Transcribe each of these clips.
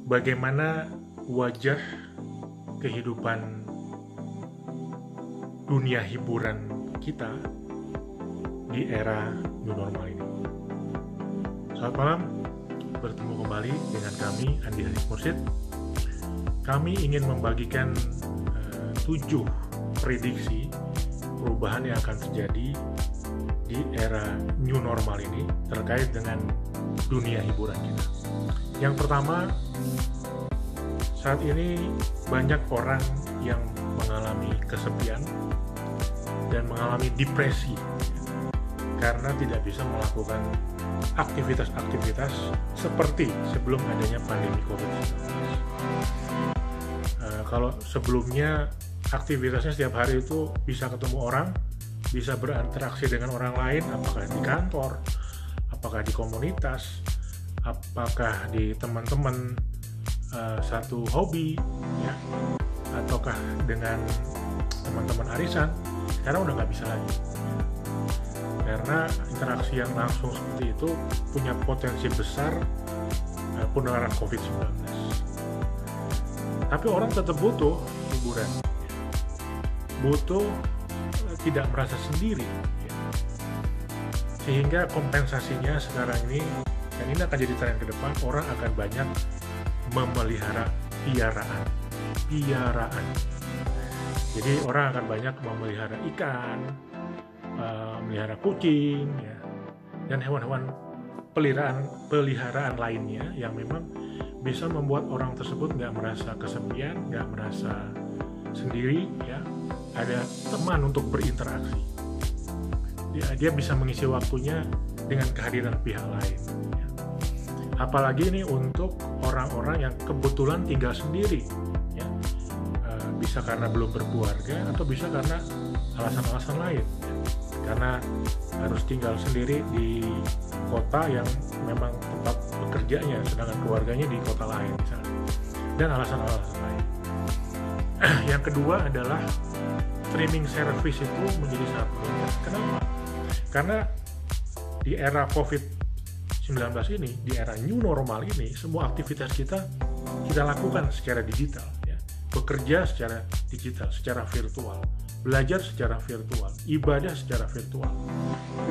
bagaimana wajah kehidupan dunia hiburan kita di era new normal ini. Selamat malam, bertemu kembali dengan kami, Andi Haris Mursid. Kami ingin membagikan 7 prediksi perubahan yang akan terjadi di era new normal ini terkait dengan dunia hiburan kita. Yang pertama, saat ini banyak orang yang mengalami kesepian dan mengalami depresi karena tidak bisa melakukan aktivitas-aktivitas seperti sebelum adanya pandemi COVID-19. Kalau sebelumnya aktivitasnya setiap hari itu bisa ketemu orang, bisa berinteraksi dengan orang lain, apakah di kantor, apakah di komunitas, apakah di teman-teman satu hobi, ya, ataukah dengan teman-teman arisan. Sekarang udah nggak bisa lagi, karena interaksi yang langsung seperti itu punya potensi besar penularan COVID-19. Tapi orang tetap butuh hiburan, butuh tidak merasa sendiri, ya. Sehingga kompensasinya sekarang ini, dan ini akan jadi tren ke depan, orang akan banyak memelihara piaraan. Jadi orang akan banyak memelihara ikan, memelihara kucing, ya, dan hewan-hewan peliharaan lainnya yang memang bisa membuat orang tersebut nggak merasa kesepian, nggak merasa sendiri, ya. Ada teman untuk berinteraksi. Dia bisa mengisi waktunya dengan kehadiran pihak lain, ya. Apalagi ini untuk orang-orang yang kebetulan tinggal sendiri, ya. Bisa karena belum berkeluarga atau bisa karena alasan-alasan lain, ya. Karena harus tinggal sendiri di kota yang memang tempat bekerjanya, sedangkan keluarganya di kota lain misalnya, dan alasan-alasan lain. Yang kedua adalah streaming service itu menjadi sangat meningkat. Kenapa? Karena di era COVID-19 ini, di era new normal ini, semua aktivitas kita lakukan secara digital, ya. Bekerja secara digital, secara virtual, belajar secara virtual, ibadah secara virtual,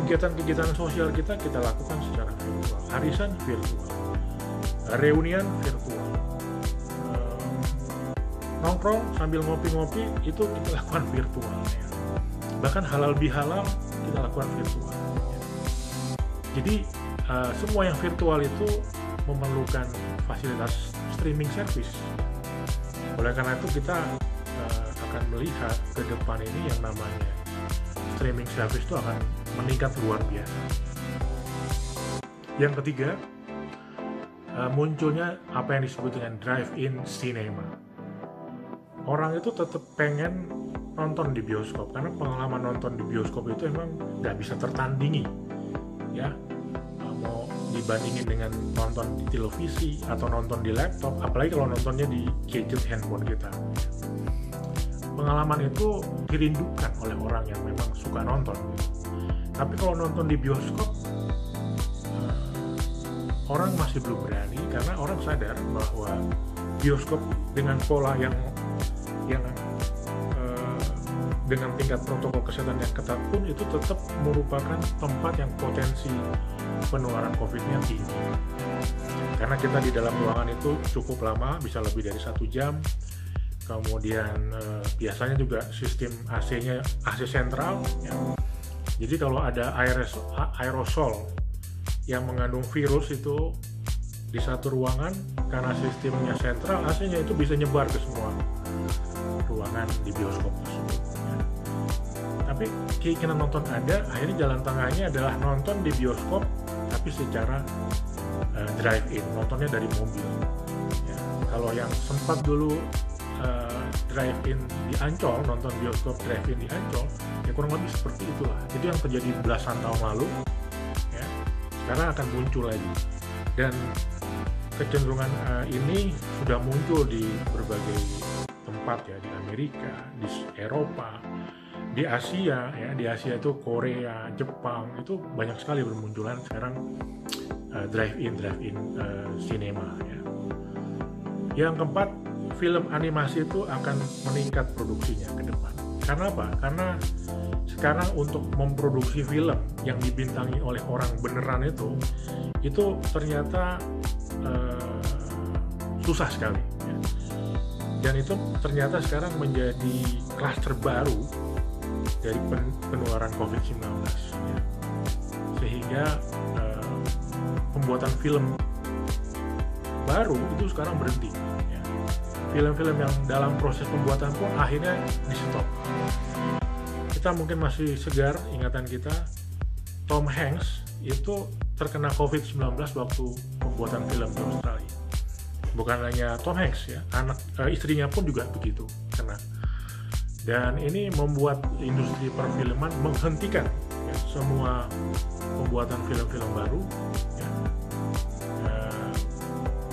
kegiatan-kegiatan sosial kita lakukan secara virtual, arisan virtual, reunian virtual, nongkrong sambil ngopi-ngopi itu kita lakukan virtual, ya. Bahkan halal bihalal kita lakukan virtual, ya. Jadi semua yang virtual itu memerlukan fasilitas streaming service. Oleh karena itu kita akan melihat ke depan ini yang namanya streaming service itu akan meningkat luar biasa. Yang ketiga, munculnya apa yang disebut dengan drive-in cinema. Orang itu tetap pengen nonton di bioskop karena pengalaman nonton di bioskop itu emang nggak bisa tertandingi, ya. Mau dibandingin dengan nonton di televisi atau nonton di laptop, apalagi kalau nontonnya di gadget handphone kita. Pengalaman itu dirindukan oleh orang yang memang suka nonton. Tapi kalau nonton di bioskop, orang masih belum berani karena orang sadar bahwa bioskop dengan pola yang dengan tingkat protokol kesehatan yang ketat pun itu tetap merupakan tempat yang potensi penularan COVID-nya tinggi. Karena kita di dalam ruangan itu cukup lama, bisa lebih dari 1 jam. Kemudian biasanya juga sistem AC-nya AC sentral, ya. Jadi kalau ada aerosol yang mengandung virus itu di satu ruangan, karena sistemnya sentral, AC-nya itu bisa nyebar ke semua ruangan di bioskop tersebut, ya. Tapi keinginan nonton ada, akhirnya jalan tengahnya adalah nonton di bioskop tapi secara drive-in, nontonnya dari mobil, ya. Kalau yang sempat dulu drive-in di Ancol, nonton bioskop drive-in di Ancol, ya kurang lebih seperti itulah. Itu yang terjadi belasan tahun lalu, ya. Sekarang akan muncul lagi, dan kecenderungan ini sudah muncul di berbagai tempat, ya, di Amerika, di Eropa, di Asia, ya. Di Asia itu Korea, Jepang, itu banyak sekali bermunculan sekarang drive-in cinema, ya. Yang keempat, film animasi itu akan meningkat produksinya ke depan. Karena apa? Karena sekarang untuk memproduksi film yang dibintangi oleh orang beneran itu ternyata susah sekali. Ya. Dan itu ternyata sekarang menjadi klaster baru dari penularan COVID-19. Ya. Sehingga pembuatan film baru itu sekarang berhenti. Ya. Film-film yang dalam proses pembuatan pun akhirnya di-stop. Kita mungkin masih segar ingatan kita, Tom Hanks itu terkena COVID-19 waktu pembuatan film di Australia. Bukan hanya Tom Hanks ya, istrinya pun juga begitu kena. Dan ini membuat industri perfilman menghentikan ya, semua pembuatan film-film baru, ya,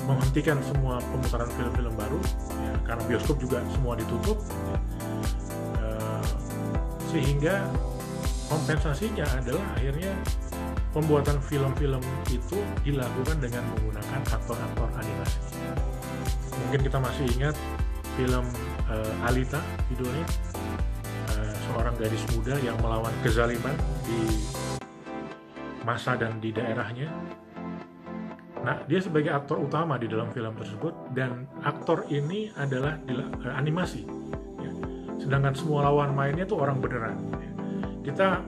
menghentikan semua pemutaran film-film baru, ya, karena bioskop juga semua ditutup. Ya. Sehingga kompensasinya adalah akhirnya pembuatan film-film itu dilakukan dengan menggunakan aktor-aktor animasi. Mungkin kita masih ingat film Alita judulnya, seorang gadis muda yang melawan kezaliman di masa dan di daerahnya. Nah, dia sebagai aktor utama di dalam film tersebut, dan aktor ini adalah animasi. Sedangkan semua lawan mainnya tuh orang beneran. Kita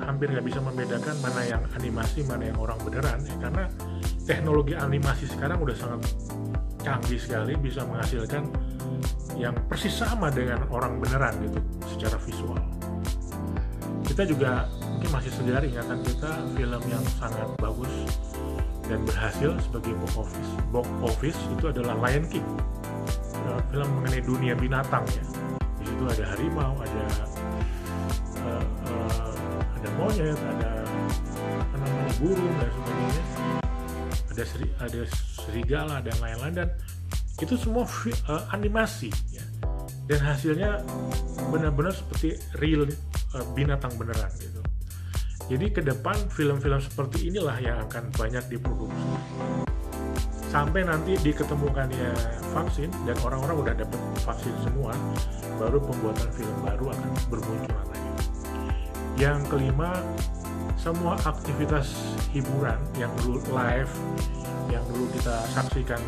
hampir nggak bisa membedakan mana yang animasi, mana yang orang beneran, ya, karena teknologi animasi sekarang udah sangat canggih sekali, bisa menghasilkan yang persis sama dengan orang beneran gitu, secara visual. Kita juga mungkin masih segar ingatan kita film yang sangat bagus dan berhasil sebagai box office itu adalah Lion King, film mengenai dunia binatang ya. Di situ ada harimau, ada monyet, ada burung dan sebagainya, ada serigala dan lain-lain, dan itu semua animasi ya. Dan hasilnya benar-benar seperti real binatang beneran gitu. Jadi ke depan film-film seperti inilah yang akan banyak diproduksi sampai nanti diketemukannya vaksin dan orang-orang udah dapat vaksin semua, baru pembuatan film baru akan bermunculan lagi. Yang kelima, semua aktivitas hiburan yang dulu live, yang dulu kita saksikan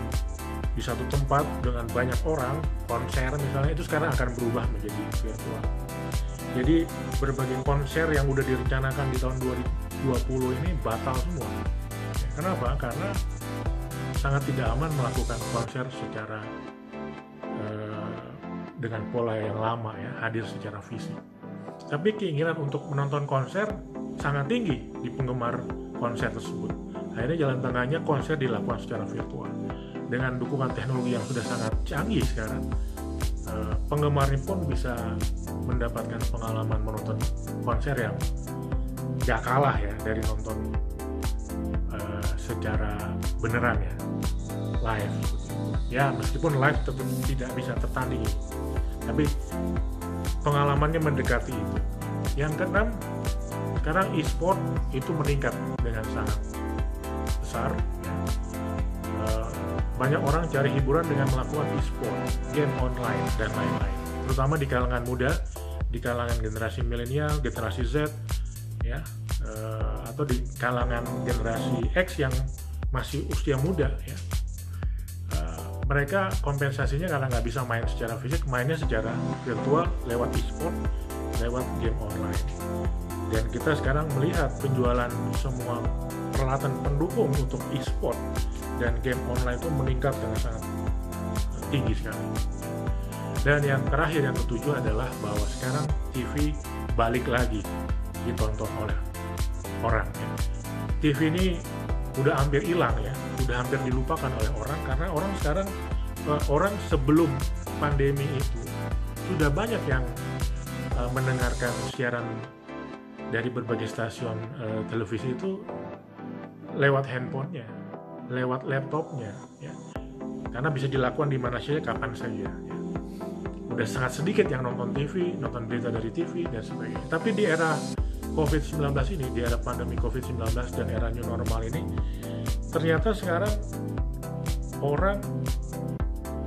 di satu tempat dengan banyak orang, konser misalnya, itu sekarang akan berubah menjadi virtual. Jadi berbagai konser yang udah direncanakan di tahun 2020 ini batal semua. Kenapa? Karena sangat tidak aman melakukan konser secara dengan pola yang lama ya, hadir secara fisik. Tapi keinginan untuk menonton konser sangat tinggi di penggemar konser tersebut. Akhirnya jalan tengahnya konser dilakukan secara virtual. Dengan dukungan teknologi yang sudah sangat canggih sekarang, penggemarnya pun bisa mendapatkan pengalaman menonton konser yang gak kalah ya dari nonton secara beneran ya, live. Ya meskipun live tetap tidak bisa tertandingi, tapi pengalamannya mendekati itu. Yang keenam, sekarang e-sport itu meningkat dengan sangat besar. Banyak orang cari hiburan dengan melakukan e-sport, game online, dan lain-lain. Terutama di kalangan muda, di kalangan generasi milenial, generasi Z, ya, atau di kalangan generasi X yang masih usia muda, ya. Mereka kompensasinya karena nggak bisa main secara fisik, mainnya secara virtual lewat e-sport, lewat game online. Dan kita sekarang melihat penjualan semua peralatan pendukung untuk e-sport dan game online itu meningkat dengan sangat tinggi sekali. Dan yang terakhir, yang ketujuh adalah bahwa sekarang TV balik lagi ditonton oleh orang. Ya. TV ini udah hampir hilang ya, udah hampir dilupakan oleh orang, karena orang sekarang, orang sebelum pandemi itu sudah banyak yang mendengarkan siaran dari berbagai stasiun televisi itu lewat handphonenya, lewat laptopnya, ya. Karena bisa dilakukan di mana saja, kapan saja. Ya. Udah sangat sedikit yang nonton TV, nonton berita dari TV dan sebagainya. Tapi di era COVID-19 ini, di era pandemi COVID-19 dan era new normal ini, ternyata sekarang orang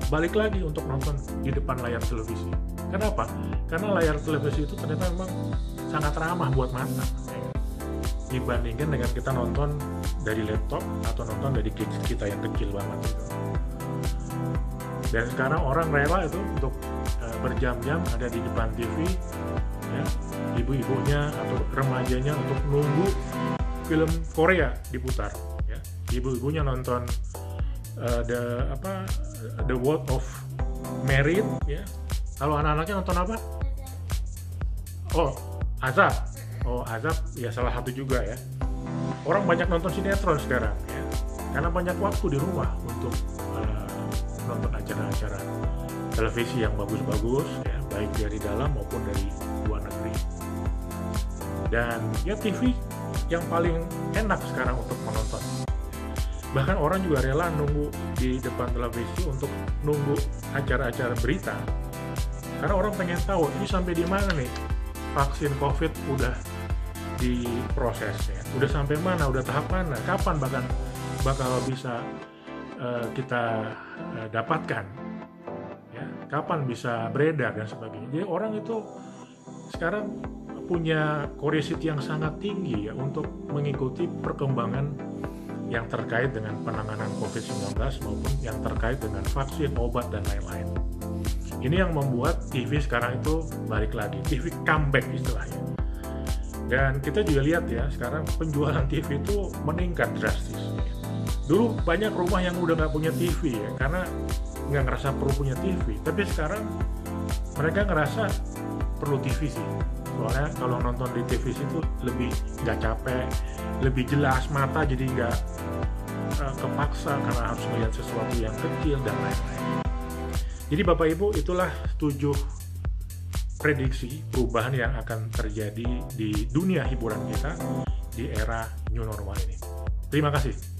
balik lagi untuk nonton di depan layar televisi. Kenapa? Karena layar televisi itu ternyata memang sangat ramah buat mata, dibandingkan dengan kita nonton dari laptop atau nonton dari gadget kita yang kecil banget gitu. Dan sekarang orang rela itu untuk berjam-jam ada di depan TV, ya, ibu-ibunya atau remajanya untuk nunggu film Korea diputar, ya. Ibu-ibunya nonton The World of Married, ya. Kalau anak-anaknya nonton apa? Azab ya, salah satu juga ya. Orang banyak nonton sinetron sekarang ya, karena banyak waktu di rumah untuk nonton acara-acara televisi yang bagus-bagus ya, baik dari dalam maupun dari luar negeri. Dan ya, TV yang paling enak sekarang untuk menonton. Bahkan orang juga rela nunggu di depan televisi untuk nunggu acara-acara berita, karena orang pengen tahu ini sampai di mana nih vaksin COVID udah diproses ya, udah sampai mana, udah tahap mana, kapan bakal bisa kita dapatkan ya, kapan bisa beredar dan sebagainya. Jadi orang itu sekarang punya curiosity yang sangat tinggi ya untuk mengikuti perkembangan yang terkait dengan penanganan COVID-19 maupun yang terkait dengan vaksin, obat, dan lain-lain. Ini yang membuat TV sekarang itu balik lagi, TV comeback istilahnya. Dan kita juga lihat ya, sekarang penjualan TV itu meningkat drastis. Dulu banyak rumah yang udah nggak punya TV ya, karena nggak ngerasa perlu punya TV. Tapi sekarang mereka ngerasa perlu TV sih. Soalnya kalau nonton di TV itu lebih nggak capek, lebih jelas mata, jadi nggak kepaksa karena harus melihat sesuatu yang kecil dan lain-lain. Jadi Bapak Ibu, itulah 7 prediksi perubahan yang akan terjadi di dunia hiburan kita di era new normal ini. Terima kasih.